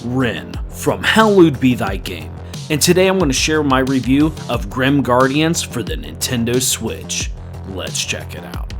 Ren from Hallowed Be Thy Game, and today I'm going to share my review of Grim Guardians for the Nintendo Switch. Let's check it out.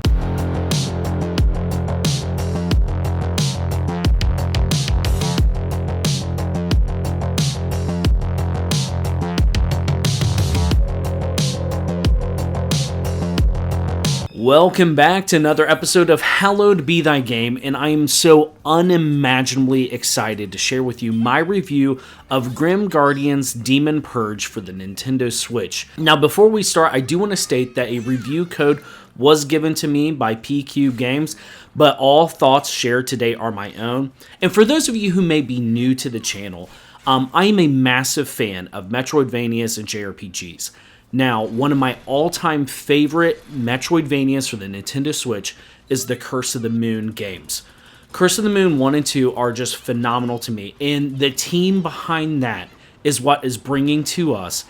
Welcome back to another episode of Hallowed Be Thy Game, and I am so unimaginably excited to share with you my review of Grim Guardians Demon Purge for the Nintendo Switch. Now, before we start, I do want to state that a review code was given to me by PQ Games, but all thoughts shared today are my own. And for those of you who may be new to the channel, I am a massive fan of Metroidvanias and JRPGs. Now, one of my all-time favorite Metroidvanias for the Nintendo Switch is the Curse of the Moon games. Curse of the Moon 1 and 2 are just phenomenal to me, and the team behind that is what is bringing to us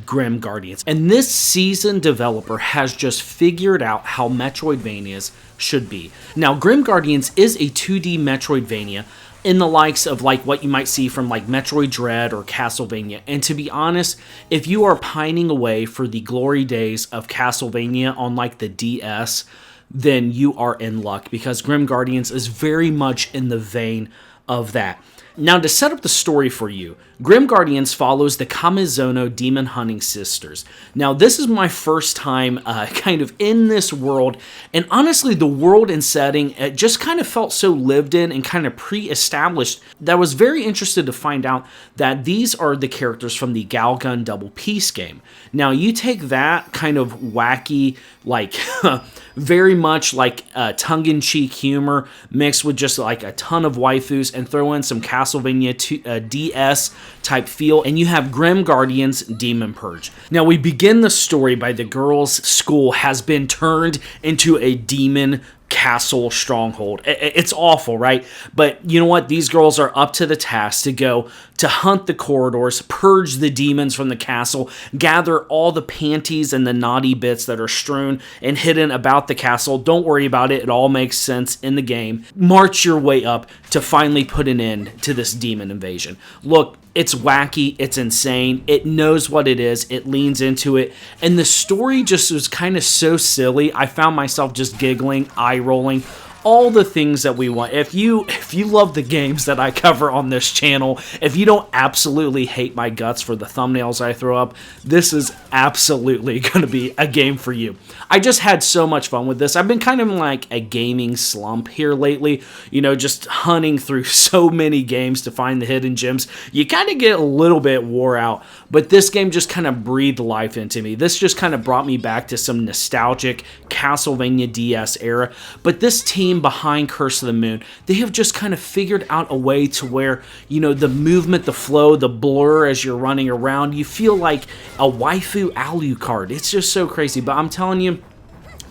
Grim Guardians. And this seasoned developer has just figured out how Metroidvanias should be. Now, Grim Guardians is a 2D Metroidvania in the likes of like what you might see from like Metroid Dread or Castlevania. And to be honest, if you are pining away for the glory days of Castlevania on like the DS, then you are in luck, because Grim Guardians is very much in the vein of that. Now, to set up the story for you, Grim Guardians follows the Kamizono demon hunting sisters. Now, this is my first time kind of in this world, and honestly, the world and setting, it just kind of felt so lived in and kind of pre-established that I was very interested to find out that these are the characters from the Galgun Double Peace game. Now, you take that kind of wacky, like, very much like tongue-in-cheek humor mixed with just like a ton of waifus and throw in some Castlevania DS type feel, and you have Grim Guardians Demon Purge. Now, we begin the story by the girls' school has been turned into a demon castle stronghold. It's awful, right? But you know what? These girls are up to the task to go to hunt the corridors, purge the demons from the castle, gather all the panties and the naughty bits that are strewn and hidden about the castle. Don't worry about it. It all makes sense in the game. March your way up to finally put an end to this demon invasion. Look, it's wacky, it's insane, it knows what it is, it leans into it, and the story just was kind of so silly. I found myself just giggling, eye-rolling, all the things that we want. If you love the games that I cover on this channel, if you don't absolutely hate my guts for the thumbnails I throw up, this is absolutely going to be a game for you. I just had so much fun with this. I've been kind of in like a gaming slump here lately, you know, just hunting through so many games to find the hidden gems. You kind of get a little bit wore out, but this game just kind of breathed life into me. This just kind of brought me back to some nostalgic Castlevania DS era, but this team behind Curse of the Moon, they have just kind of figured out a way to where, you know, the movement, the flow, the blur as you're running around, you feel like a waifu Alucard. It's just so crazy, but I'm telling you,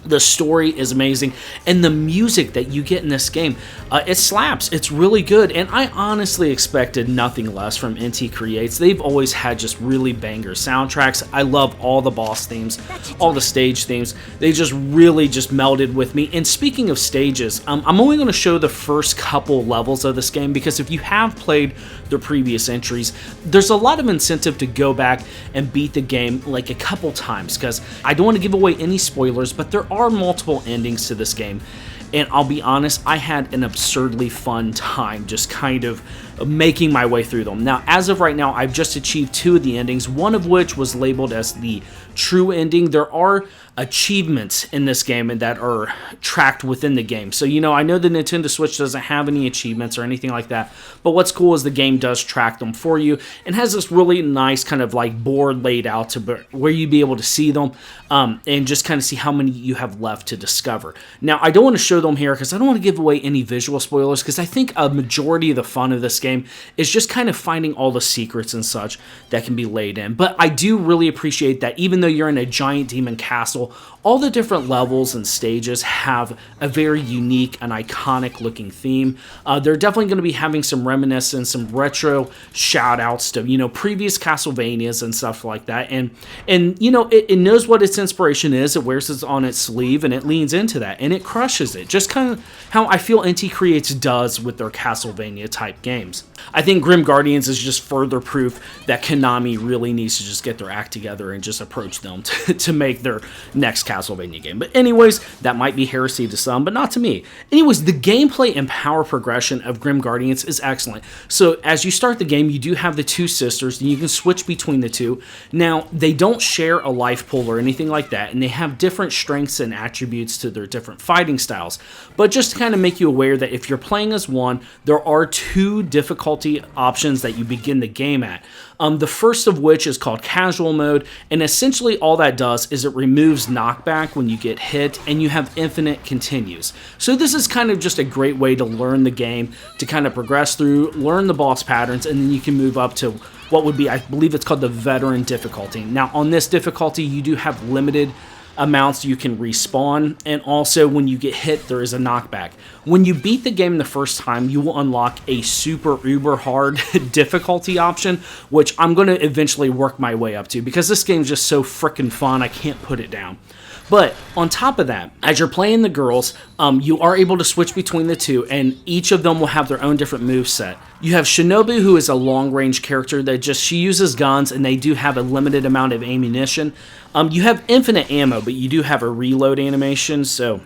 the story is amazing, and the music that you get in this game, it slaps. It's really good, and I honestly expected nothing less from Inti Creates. They've always had just really banger soundtracks. I love all the boss themes, all the stage themes. They just really just melded with me. And speaking of stages, I'm only going to show the first couple levels of this game, because if you have played the previous entries, there's a lot of incentive to go back and beat the game like a couple times, because I don't want to give away any spoilers, but there are multiple endings to this game, and I'll be honest, I had an absurdly fun time just kind of making my way through them. Now, as of right now, I've just achieved 2 of the endings, one of which was labeled as the true ending. There are achievements in this game that are tracked within the game. So, you know, I know the Nintendo Switch doesn't have any achievements or anything like that, but what's cool is the game does track them for you and has this really nice kind of like board laid out to where you'd be able to see them and just kind of see how many you have left to discover. Now, I don't want to show them here because I don't want to give away any visual spoilers, because I think a majority of the fun of this game is just kind of finding all the secrets and such that can be laid in. But I do really appreciate that even though you're in a giant demon castle, all the different levels and stages have a very unique and iconic looking theme. They're definitely going to be having some reminiscence, some retro shout outs to, you know, previous Castlevanias and stuff like that. And you know, it knows what its inspiration is. It wears it on its sleeve and it leans into that and it crushes it. Just kind of how I feel Inti Creates does with their Castlevania type games. games. I think Grim Guardians is just further proof that Konami really needs to just get their act together and just approach them to make their next Castlevania game. But anyways, that might be heresy to some, but not to me. Anyways, the gameplay and power progression of Grim Guardians is excellent. So as you start the game, you do have the two sisters, and you can switch between the two. Now, they don't share a life pool or anything like that, and they have different strengths and attributes to their different fighting styles. But just to kind of make you aware that if you're playing as one, there are two difficulty options that you begin the game at. The first of which is called casual mode, and essentially all that does is it removes knockback when you get hit, and you have infinite continues. So this is kind of just a great way to learn the game, to kind of progress through, learn the boss patterns, and then you can move up to what would be, I believe it's called the veteran difficulty. Now on this difficulty, you do have limited amounts you can respawn, and also when you get hit, there is a knockback. When you beat the game the first time, you will unlock a super uber hard difficulty option, which I'm going to eventually work my way up to, because this game is just so freaking fun, I can't put it down. But on top of that, as you're playing the girls, you are able to switch between the two, and each of them will have their own different moveset. You have Shinobu, who is a long-range character that she uses guns, and they do have a limited amount of ammunition. You have infinite ammo, but you do have a reload animation, so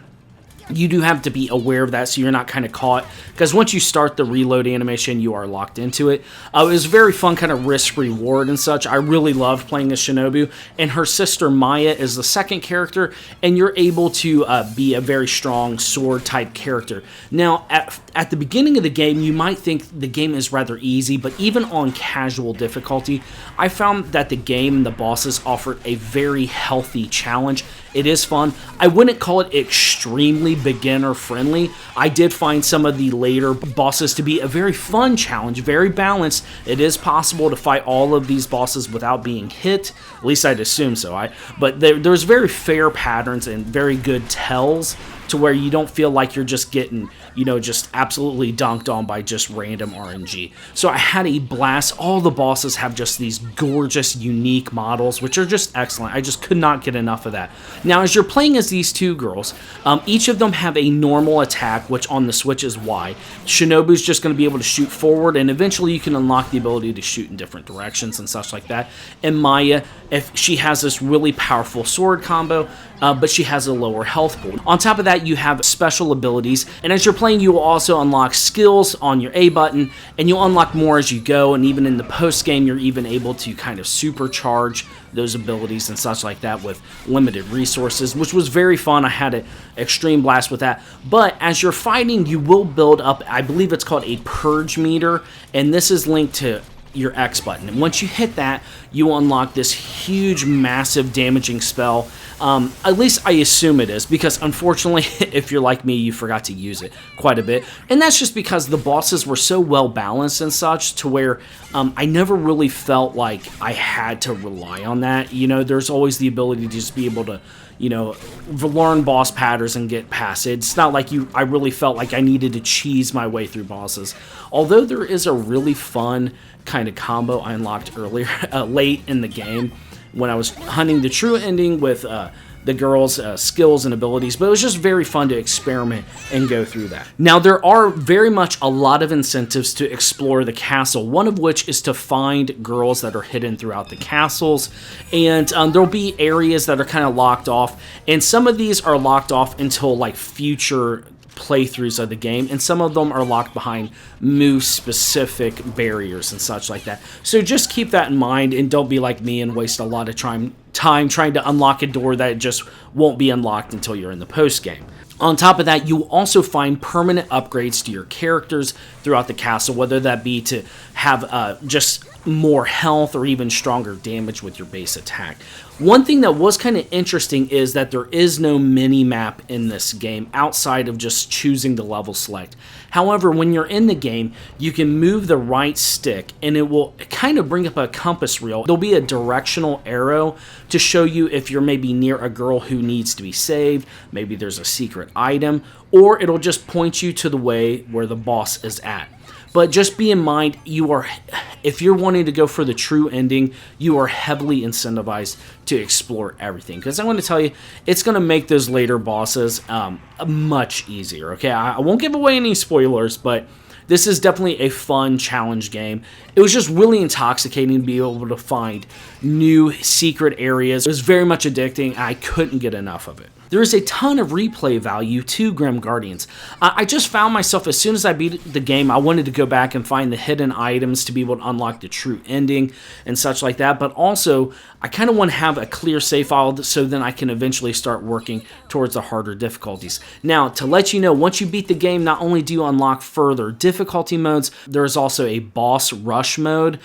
you do have to be aware of that so you're not kind of caught, because once you start the reload animation, you are locked into it. It was very fun, kind of risk-reward and such. I really loved playing as Shinobu, and her sister Maya is the second character, and you're able to be a very strong sword-type character. Now, at the beginning of the game, you might think the game is rather easy, but even on casual difficulty, I found that the game and the bosses offered a very healthy challenge. It is fun. I wouldn't call it extremely beginner friendly. I did find some of the later bosses to be a very fun challenge, very balanced. It is possible to fight all of these bosses without being hit. At least I'd assume so. But there's very fair patterns and very good tells to where you don't feel like you're just getting, just absolutely dunked on by just random RNG. So I had a blast. All the bosses have just these gorgeous, unique models, which are just excellent. I just could not get enough of that. Now, as you're playing as these two girls, each of them have a normal attack, which on the Switch is Y. Shinobu's just going to be able to shoot forward, and eventually you can unlock the ability to shoot in different directions and such like that. And Maya, if she has this really powerful sword combo, but she has a lower health pool. On top of that, you have special abilities, and as you're playing, you will also unlock skills on your A button, and you'll unlock more as you go, and even in the post-game, you're even able to kind of supercharge those abilities and such like that with limited resources, which was very fun. I had an extreme blast with that. But as you're fighting, you will build up, I believe it's called a purge meter, and this is linked to your X button. And once you hit that, you will unlock this huge, massive, damaging spell. At least I assume it is, because unfortunately, if you're like me, you forgot to use it quite a bit. And that's just because the bosses were so well balanced and such to where I never really felt like I had to rely on that. There's always the ability to just be able to learn boss patterns and get past it. It's not like I really felt like I needed to cheese my way through bosses. Although there is a really fun kind of combo I unlocked earlier, late in the game, when I was hunting the true ending with the girls' skills and abilities, but it was just very fun to experiment and go through that. Now, there are very much a lot of incentives to explore the castle, one of which is to find girls that are hidden throughout the castles, and there'll be areas that are kind of locked off, and some of these are locked off until like future playthroughs of the game, and some of them are locked behind move-specific barriers and such like that. So just keep that in mind, and don't be like me and waste a lot of time trying to unlock a door that just won't be unlocked until you're in the post-game. On top of that, you will also find permanent upgrades to your characters throughout the castle, whether that be to have just more health or even stronger damage with your base attack. One thing that was kind of interesting is that there is no mini-map in this game outside of just choosing the level select. However, when you're in the game, you can move the right stick and it will kind of bring up a compass wheel. There'll be a directional arrow to show you if you're maybe near a girl who needs to be saved, maybe there's a secret item, or it'll just point you to the way where the boss is at. But just be in mind, if you're wanting to go for the true ending, you are heavily incentivized to explore everything. Because I'm going to tell you, it's going to make those later bosses much easier. Okay, I won't give away any spoilers, but this is definitely a fun challenge game. It was just really intoxicating to be able to find new secret areas. It was very much addicting. I couldn't get enough of it. There is a ton of replay value to Grim Guardians. I just found myself, as soon as I beat the game, I wanted to go back and find the hidden items to be able to unlock the true ending and such like that, but also I kind of want to have a clear save file so then I can eventually start working towards the harder difficulties. Now, to let you know, once you beat the game, not only do you unlock further difficulty modes, there is also a boss rush mode,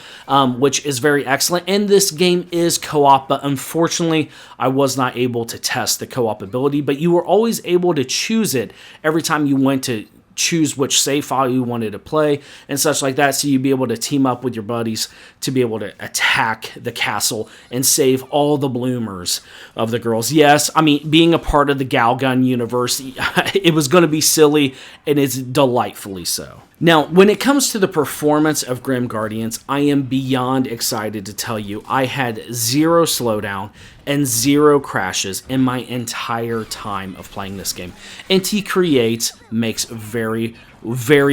which is very excellent, and this game is co-op, but unfortunately, I was not able to test the co-op ability, but you were always able to choose it every time you went to choose which save file you wanted to play and such like that, so you'd be able to team up with your buddies to be able to attack the castle and save all the bloomers of the girls. Yes, I mean, being a part of the Galgun universe, it was going to be silly, and it's delightfully so. Now, when it comes to the performance of Grim Guardians, I am beyond excited to tell you I had 0 slowdown and 0 crashes in my entire time of playing this game. Inti Creates makes very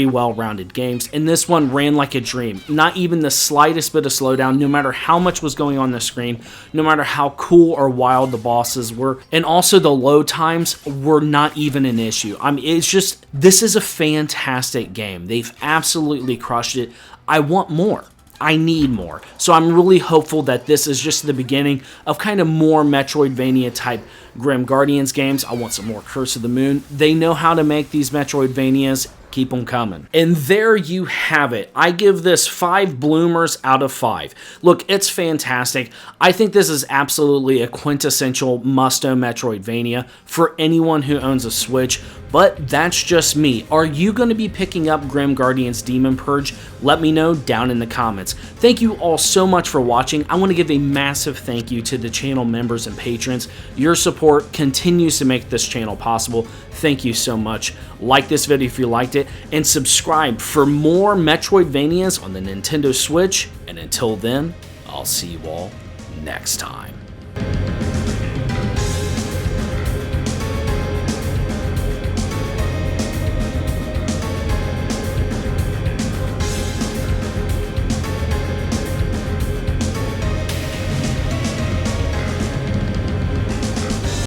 well-rounded games, and this one ran like a dream. Not even the slightest bit of slowdown, no matter how much was going on the screen, no matter how cool or wild the bosses were, and also the load times were not even an issue. I mean, it's just, this is a fantastic game. They've absolutely crushed it. I want more. I need more. So I'm really hopeful that this is just the beginning of kind of more Metroidvania type Grim Guardians games. I want some more Curse of the Moon. They know how to make these Metroidvanias. Keep them coming. And there you have it. I give this 5 bloomers out of 5. Look, it's fantastic. I think this is absolutely a quintessential must-own Metroidvania for anyone who owns a Switch, but that's just me. Are you going to be picking up Grim Guardians Demon Purge? Let me know down in the comments. Thank you all so much for watching. I want to give a massive thank you to the channel members and patrons. Your support continues to make this channel possible. Thank you so much. Like this video if you liked it, and subscribe for more Metroidvanias on the Nintendo Switch. And until then, I'll see you all next time.